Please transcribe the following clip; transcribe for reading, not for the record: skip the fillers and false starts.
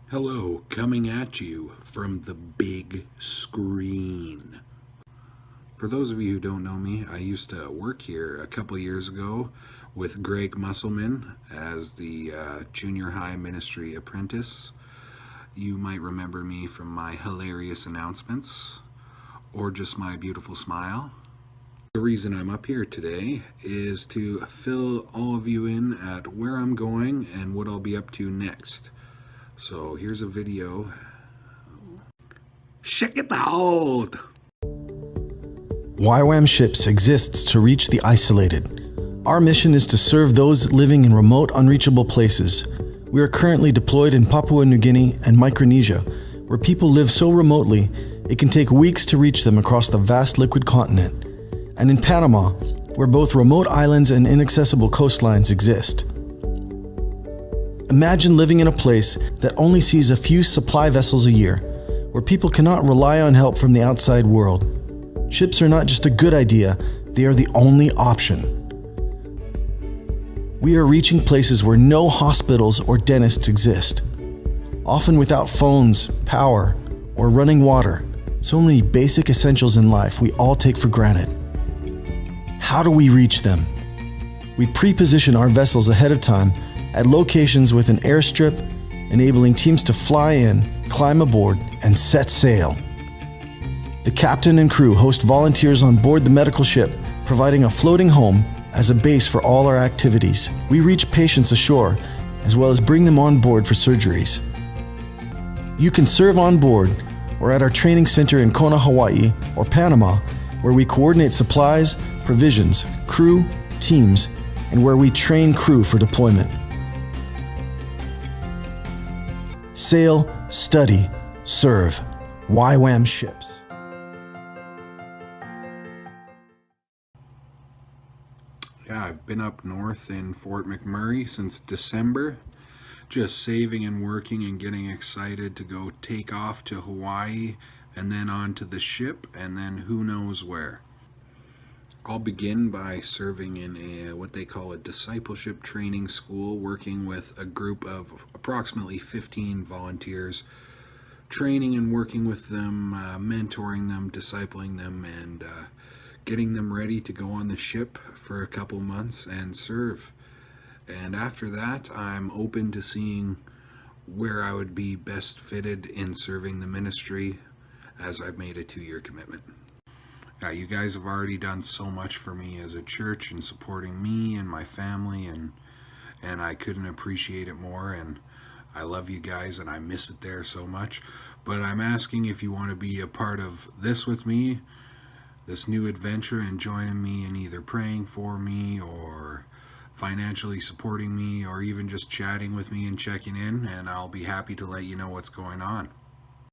Hello, coming at you from the big screen. For those of you who don't know me, I used to work here a couple years ago with Greg Musselman as the junior high ministry apprentice. You might remember me from my hilarious announcements or just my beautiful smile. The reason I'm up here today is to fill all of you in at where I'm going and what I'll be up to next. So here's a video. Check it out! YWAM Ships exists to reach the isolated. Our mission is to serve those living in remote, unreachable places. We are currently deployed in Papua New Guinea and Micronesia, where people live so remotely it can take weeks to reach them across the vast liquid continent, and in Panama, where both remote islands and inaccessible coastlines exist. Imagine living in a place that only sees a few supply vessels a year, where people cannot rely on help from the outside world. Ships are not just a good idea, they are the only option. We are reaching places where no hospitals or dentists exist, often without phones, power, or running water. So many basic essentials in life we all take for granted. How do we reach them? We pre-position our vessels ahead of time at locations with an airstrip, enabling teams to fly in, climb aboard, and set sail. The captain and crew host volunteers on board the medical ship, providing a floating home as a base for all our activities. We reach patients ashore, as well as bring them on board for surgeries. You can serve on board or at our training center in Kona, Hawaii, or Panama, where we coordinate supplies, provisions, crew, teams, and where we train crew for deployment. Sail, study, serve. YWAM Ships. Yeah, I've been up north in Fort McMurray since December, just saving and working and getting excited to go take off to Hawaii and then onto the ship and then who knows where. I'll begin by serving in what they call a discipleship training school, working with a group of approximately 15 volunteers, training and working with them, mentoring them, discipling them, and getting them ready to go on the ship for a couple months and serve. And after that, I'm open to seeing where I would be best fitted in serving the ministry, as I've made a 2-year commitment. You guys have already done so much for me as a church and supporting me and my family, and I couldn't appreciate it more, and I love you guys and I miss it there so much. But I'm asking if you want to be a part of this with me, this new adventure, and joining me in either praying for me or financially supporting me or even just chatting with me and checking in, and I'll be happy to let you know what's going on.